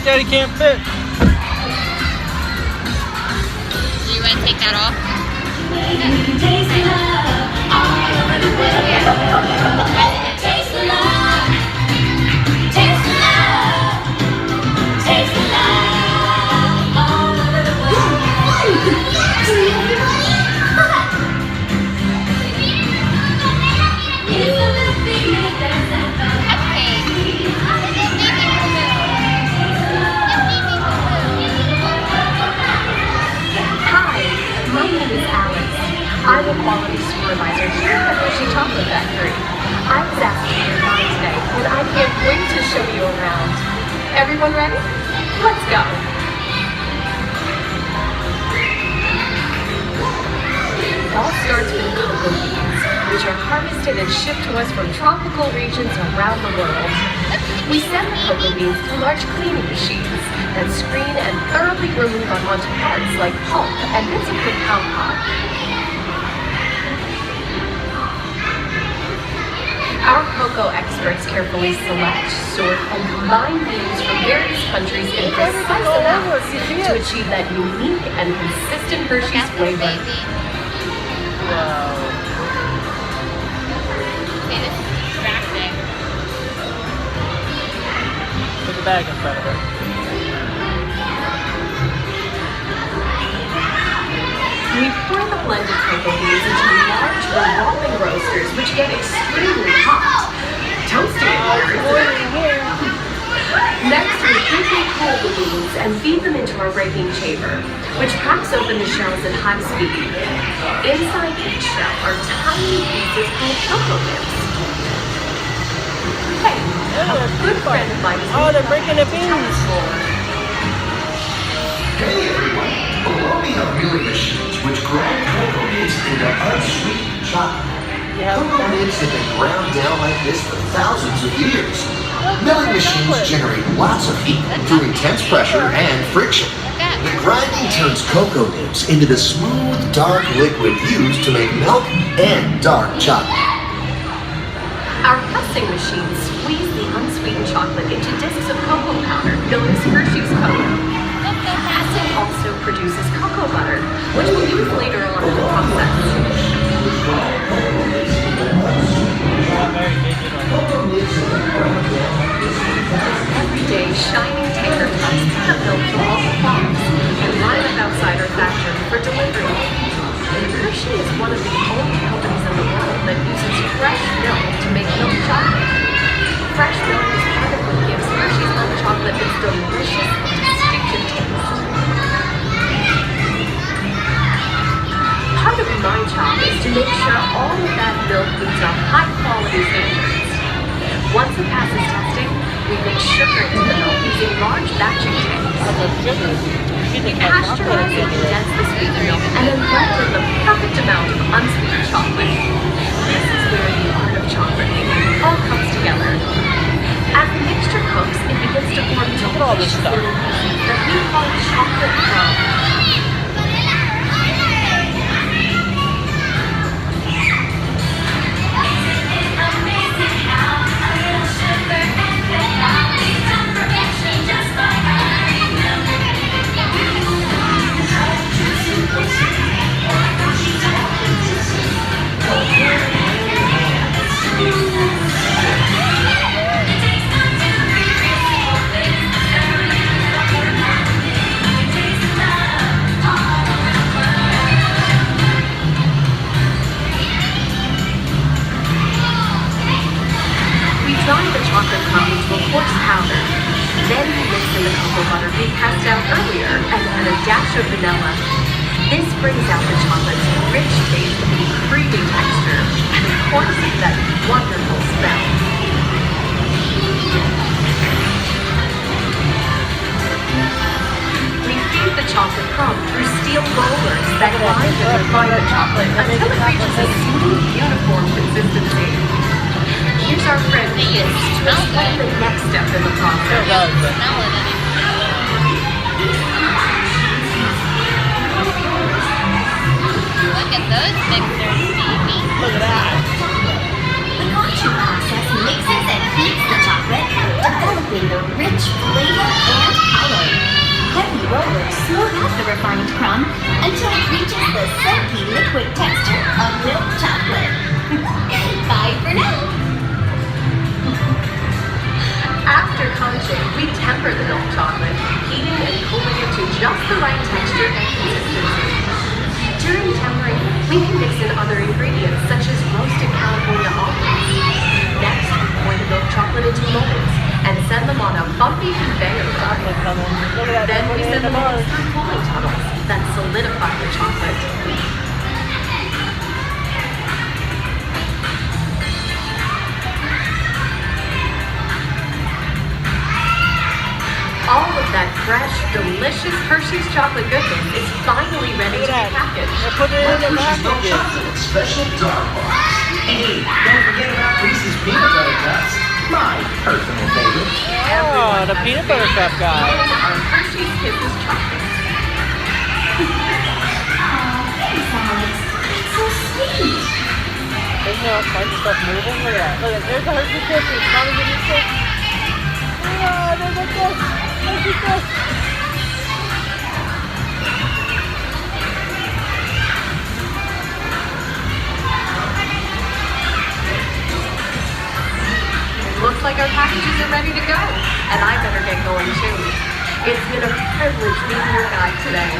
Daddy can't fit. Do you want to take that off? Taste the love. Taste the love. Taste the love all over the world. It's a little picnic that's at the My name is Alex. I'm a quality supervisor here at the Hershey Chocolate Factory. I was asked to be your guide today, and I can't wait to show you around. Everyone ready? Let's go. It all starts with cocoa beans, which are harvested and shipped to us from tropical regions around the world. We send the cocoa beans through large cleaning machines and screen and thoroughly remove unwanted parts like pulp and bits of cacao pod. Our cocoa experts carefully select, sort, and combine beans from various countries in precise amounts to achieve that unique and consistent Hershey's flavor. Wow. Okay, this is distracting. Put the bag in front of her. We pour the blended cocoa beans into large revolving roasters, which get extremely hot. Toasty in here. Next, we quickly cool the beans and feed them into our raking chamber, which cracks open the shells at high speed. Inside each shell are tiny pieces called cocoa nibs. Hey, a good friend of mine is they're breaking the beans. Hey everyone! Below me are milling machines which grind cocoa nibs into unsweetened chocolate. Cocoa nibs have been ground down like this for thousands of years. Milling machines generate lots of heat through intense pressure and friction. The grinding turns cocoa nibs into the smooth, dark liquid used to make milk and dark chocolate. Our pressing machines squeeze the unsweetened chocolate into discs of cocoa powder known as Hershey's cocoa. Pressing also produces cocoa butter, which we'll use later on in the process. Every day, shining tanker trucks pick up milk from all the farms and line up outside our factory for delivery. Hershey is one of the only companies in the world that uses fresh milk to make milk chocolate. Fresh milk is part of what gives Hershey's milk chocolate its delicious and distinctive taste. Part of my job is to make sure all of that milk meets our high-quality standards. Once it passes testing, We mix sugar into the milk using large batching tanks. That's a sugar. You We can have pasteurize chocolate and in it. condense the sweetened milk and then blend in the perfect amount of unsweetened chocolate. This is where the art of chocolate making all comes together. As the mixture cooks, it begins to form at all this delicious stuff. little pieces that we call chocolate crumbs. Amazing how a little sugar and flavor leads to perfection, just like honey milk. We dry the chocolate crumb into a coarse powder. Then we mix in the cocoa butter we pressed out earlier and add a dash of vanilla. This brings out the chocolate's rich taste and creamy texture, and of course, that wonderful smell. We feed the chocolate crumb through steel rollers that grind and refine the chocolate until it reaches a smooth, uniform consistency. Here's our friend Ian to explain the next step in the process. Does it? Smell it anymore. Look at those mixers, Stevie. Look at that. The washing process mixes and heats the chocolate, developing the rich flavor and color. Heavy rollers smooth out the refined crumb until it reaches the silky liquid texture of milk chocolate. Bye for now. After conching, we temper the milk chocolate, heating and cooling it to just the right texture and consistency. During tempering, we can mix in other ingredients such as roasted California almonds. Next, we pour the milk chocolate into molds and send them on a bumpy conveyor belt. Look at that. Then we Put it in send the the molds bar. through cooling tunnels that solidify the chocolate. All of that fresh, delicious Hershey's chocolate goodness is finally ready to Look be at that. packaged. They put it in the Hershey's milk packages. chocolate special dark box. Hey, don't forget about Reese's peanut butter cups. My personal favorite. Oh, the peanut butter cup guy. Our Hershey's Kisses chocolate. Thanks, Alex. It's so sweet. Isn't there all kinds of stuff moving? Look at that. Look at there's the Hershey Kisses. Mommy, give me a kiss. Oh, there's a kiss. Hershey kiss. Looks like our packages are ready to go, and I better get going too. It's been a privilege being your guide today.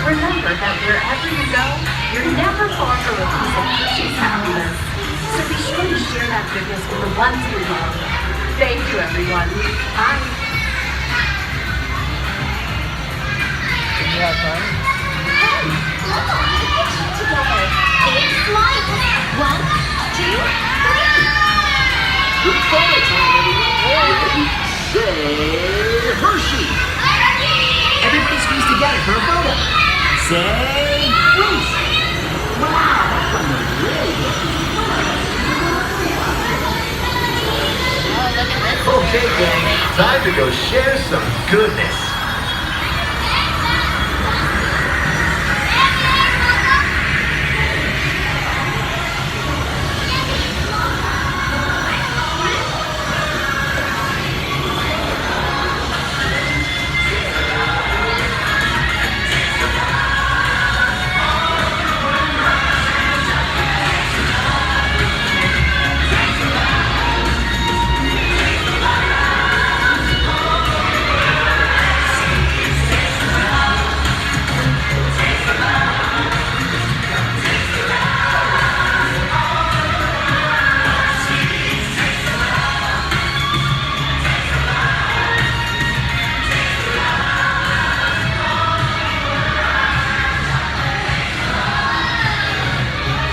Remember that wherever you go, you're never far from a piece of Hershey's happiness. So be sure to share that goodness with the ones you love. Thank you, everyone. Bye. Did you have fun? Hey, look on the picture together. Big smile. 1, 2, 3. Good photo time, everyone. Say Hershey. Everybody squeeze together for a photo. Say Reese. Wow, that one was really good. Oh, look at this. Okay, gang, time to go share some goodness.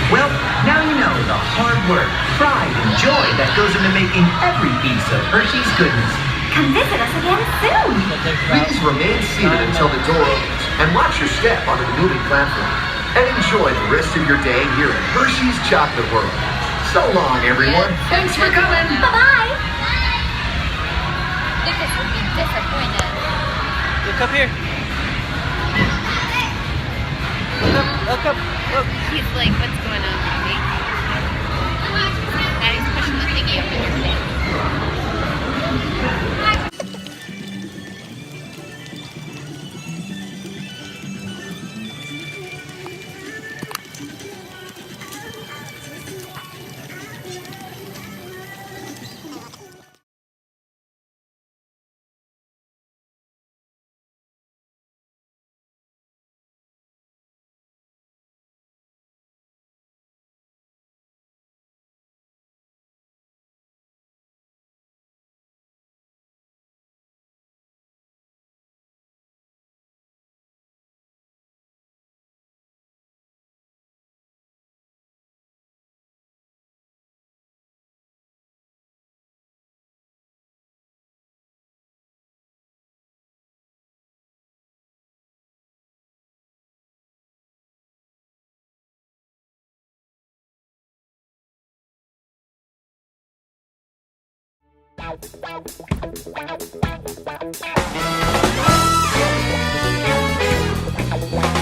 Well, now you know the hard work, pride, and joy that goes into making every piece of Hershey's goodness. Come visit us again soon. Please remain seated until the door opens and watch your step onto the moving platform. And enjoy the rest of your day here in Hershey's Chocolate World. So long, everyone. Thanks for coming. Bye-bye. Lucas would be disappointed. Look up here. Look up. Look. He's like, what's going on, baby? Daddy's pushing the thingy up in your face. Bye.